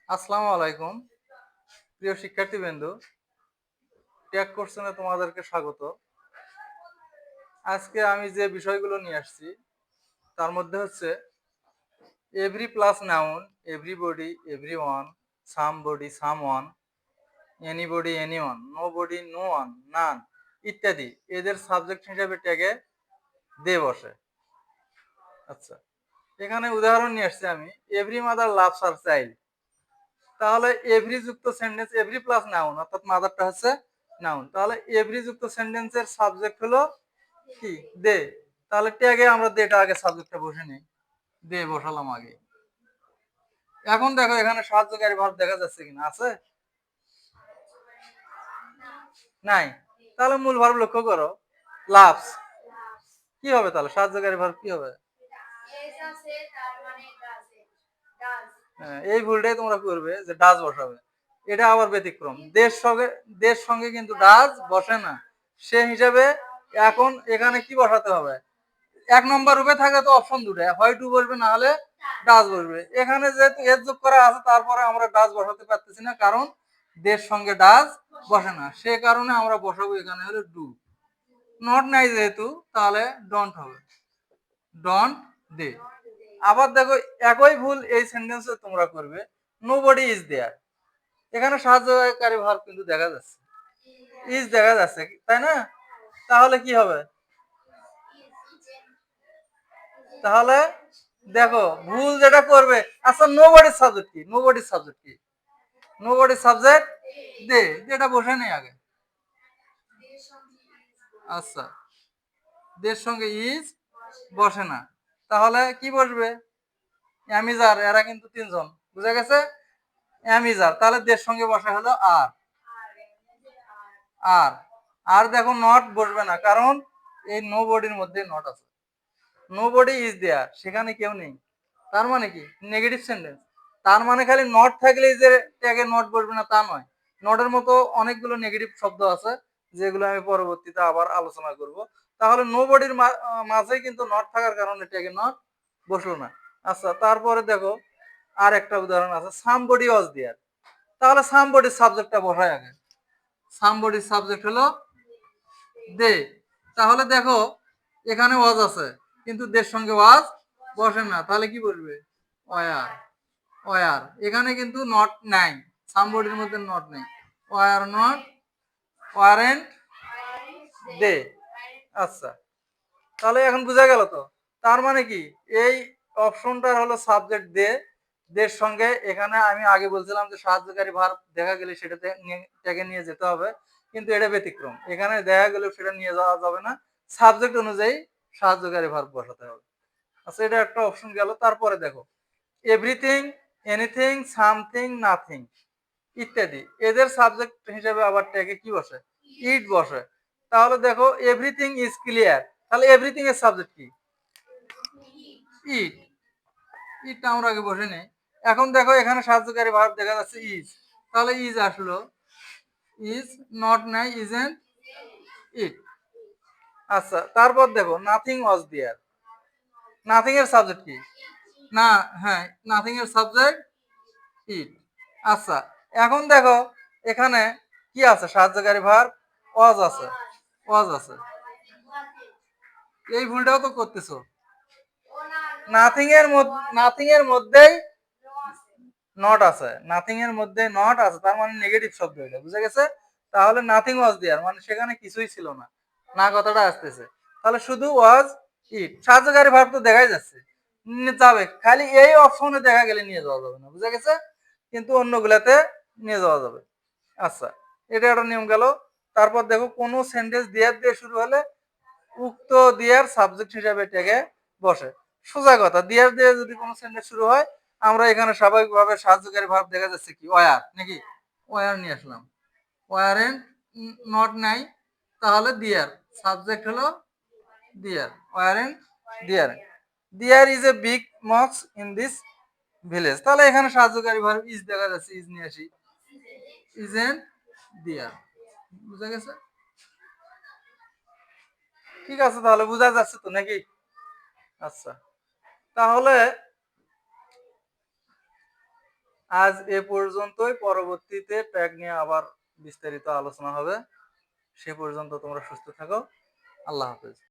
আসসালামু আলাইকুম প্রিয় শিক্ষার্থীবৃন্দ, টেক কোর্সে তোমাদেরকে স্বাগত। আজকে আমি যে বিষয়গুলো নিয়ে আসছি তার মধ্যে হচ্ছে every plus noun, everybody, everyone, somebody, someone, anybody, anyone, nobody, no one, none ইত্যাদি এদের সাবজেক্ট হিসেবে ট্যাগে দে বসে। আচ্ছা, এখানে উদাহরণ নিয়ে আসছি আমি। Every mother loves her child, তাহলে এভরি যুক্ত সেন্টেন্স, এভরি প্লাস নাউন অর্থাৎ মাদারটা হচ্ছে নাউন, তাহলে এভরি যুক্ত সেন্টেন্সের সাবজেক্ট হলো কি দে। তাহলে ট্যাগে আমরা দেটা আগে সাবজেক্টটা বসে নিই, দে বসালাম আগে। এখন দেখো এখানে সাহায্যকারী ভার্ব দেখা যাচ্ছে কিনা, আছে? নাই। তাহলে মূল ভার্ব লক্ষ্য করো, লাভস। কি হবে তাহলে সাহায্যকারী ভার্ব কি হবে? এই ভুলটাই তোমরা করবে যে ডাজ বসাবে, এটা আবার ব্যতিক্রম। দেশ সঙ্গে কিন্তু ডাজ বসে না, সে হিসাবে এখন এখানে কি বসাতে হবে? এক নম্বর রূপে থাকে তো অপশন দুটো, হয় টু বসবে না হলে ডাজ বসবে। এখানে যেহেতু এর যোগ করা আছে তারপরে আমরা ডাজ বসাতে পারতেছি না, কারণ দেশ সঙ্গে ডাজ বসে না, সে কারণে আমরা বসাবো এখানে হলো ডু। নট নাই যেহেতু, তাহলে ডন্ট হবে, ডন্ট দে। আবার দেখো একই ভুল এই সেন্টেন্সে তোমরা করবে, নোবডি ইজ দেয়ার। এখানে সাহায্যকারী ভার্ব কিন্তু দেখা যাচ্ছে, ইজ দেখা যাচ্ছে, তাই না? তাহলে কি হবে? তাহলে দেখো ভুল যেটা করবে, আচ্ছা নোবডির সাবজেক্ট কি? নোবডির সাবজেক্ট কি? নোবডির সাবজেক্ট দে, যেটা বসে নেই আগে। আচ্ছা, দের সঙ্গে ইজ বসে না, তাহলে কি বসবে? অ্যামিজার, এরা কিন্তু তিনজন, বুঝা গেছে? অ্যামিজার, তাহলে দের সঙ্গে বসা হলো আর। আর আর দেখো নট বসবে না, কারণ এই নো বডির মধ্যে নট আছে। নো বডি ইজ দেয়ার, সেখানে কেউ নেই, তার মানে কি নেগেটিভ সেন্টেন্স। তার মানে খালি নট থাকলেই যে ট্যাগে নট বসবে না তা নয়, নটের মতো অনেকগুলো নেগেটিভ শব্দ আছে যেগুলো আমি পরবর্তীতে আবার আলোচনা করব। তাহলে নো বডির মাঝে কিন্তু নট থাকার কারণে ট্যাগে নট বসলো না। আচ্ছা, তারপরে দেখো আর একটা উদাহরণ আছে, সামবডি ওয়াজ দেয়ার। তাহলে সামবডির সাবজেক্টটা বসায় আগে, সামবডির সাবজেক্ট হলো দে। তাহলে দেখো এখানে ওয়াজ আছে কিন্তু দের সঙ্গে ওয়াজ বসে না, তাহলে কি বলবে? ওয়ার। ওয়ার, এখানে কিন্তু নট নাই, সামবডির মধ্যে নট নেই। ওয়ার নট, ওয়ারেন্ট দে। আচ্ছা, তাহলে এখন বোঝা গেল তো। তার মানে কি এই অপশনটার হলো সাবজেক্ট দে, দের সঙ্গে এখানে আমি আগে বলছিলাম যে সাহায্যকারী ভার্ব দেখা গেলে সেটাতে ট্যাগে নিয়ে যেতে হবে, কিন্তু এটা ব্যতিক্রম, এখানে দেখা গেলেও সেটা নিয়ে যাওয়া যাবে না, সাবজেক্ট অনুযায়ী সাহায্যকারী ভার্ব বসাতে হবে। আচ্ছা, এটা একটা অপশন গেল। তারপরে দেখো এভরিথিং, এনিথিং, সামথিং, নাথিং ইত্যাদি এদের সাবজেক্ট হিসেবে আবার ট্যাগে কি বসে? ইট বসে। তাহলে দেখো এভরিথিং ইজ ক্লিয়ার, তাহলে এভরিথিং এর সাবজেক্ট কি? ইট। ইটটা আমরা আগে বসে নেই। এখন দেখো এখানে সাহায্যকারী ভার্ব দেখা যাচ্ছে ইজ, তাহলে ইজ আসলো, ইজ নট নাই, ইজেন্ট ইট। আচ্ছা, তারপর দেখো নাথিং ওয়াজ দেয়ার, নাথিং এর সাবজেক্ট কি? না, হ্যাঁ, নাথিং এর সাবজেক্ট ইট। আচ্ছা, এখন দেখো এখানে কি আছে? সাহায্যকারী ভার্ব ওয়াজ আছে, ওয়াজ আছে। এই ভুলটাও তো করতেছো। নাথিং এর মধ্যেই নট আছে, নাথিং এর মধ্যে নট আছে, তার মানে নেগেটিভ শব্দ, এটা বুঝা গেছে? তাহলে নাথিং ওয়াজ দেয়ার মানে সেখানে কিছুই ছিল না, না কথাটা আসতেছে। তাহলে শুধু ওয়াজ ইট, সাহায্যকারী ভার্ব তো দেখাই যাচ্ছে যাবে, খালি এই অপশনে দেখা গেলে নিয়ে যাওয়া যাবে না, বুঝা গেছে? কিন্তু অন্যগুলাতে নিয়ে যাওয়া যাবে। আচ্ছা, এটা একটা নিয়ম গেল। তারপর দেখো কোনো সেন্টেন্স দেয়ার দিয়ে শুরু হলে উক্ত দিয়ার সাবজেক্ট হিসাবে ট্যাগে বসে। সোজা কথা, দিয়ার দিয়ে যদি কোনো সেন্টেন্স শুরু হয়, আমরা এখানে স্বাভাবিকভাবে সাহায্যকারী ভাব দেখা যাচ্ছে কি ওয়ার, নাকি? ওয়ার নিয়ে আসলাম, ওয়ারেন্ট নট নাই, তাহলে দিয়ার সাবজেক্ট হলো দিয়ার, ওয়ারেন্ট দিয়ার। দিয়ার is a big Mox in this village, তাহলে এখানে সাহায্যকারী ভার্ব ইজ দেখা যাচ্ছে, ইজ নিয়ে আসি, ইজেন্ট দিয়ার। বুঝা গেছে? ঠিক আছে, তাহলে বোঝা যাচ্ছে তো নাকি? আচ্ছা, তাহলে আজ এ পর্যন্তই। পরবর্তীতে ট্যাগ নিয়ে আবার বিস্তারিত আলোচনা হবে। সে পর্যন্ত তোমরা সুস্থ থাকো। আল্লাহ হাফেজ।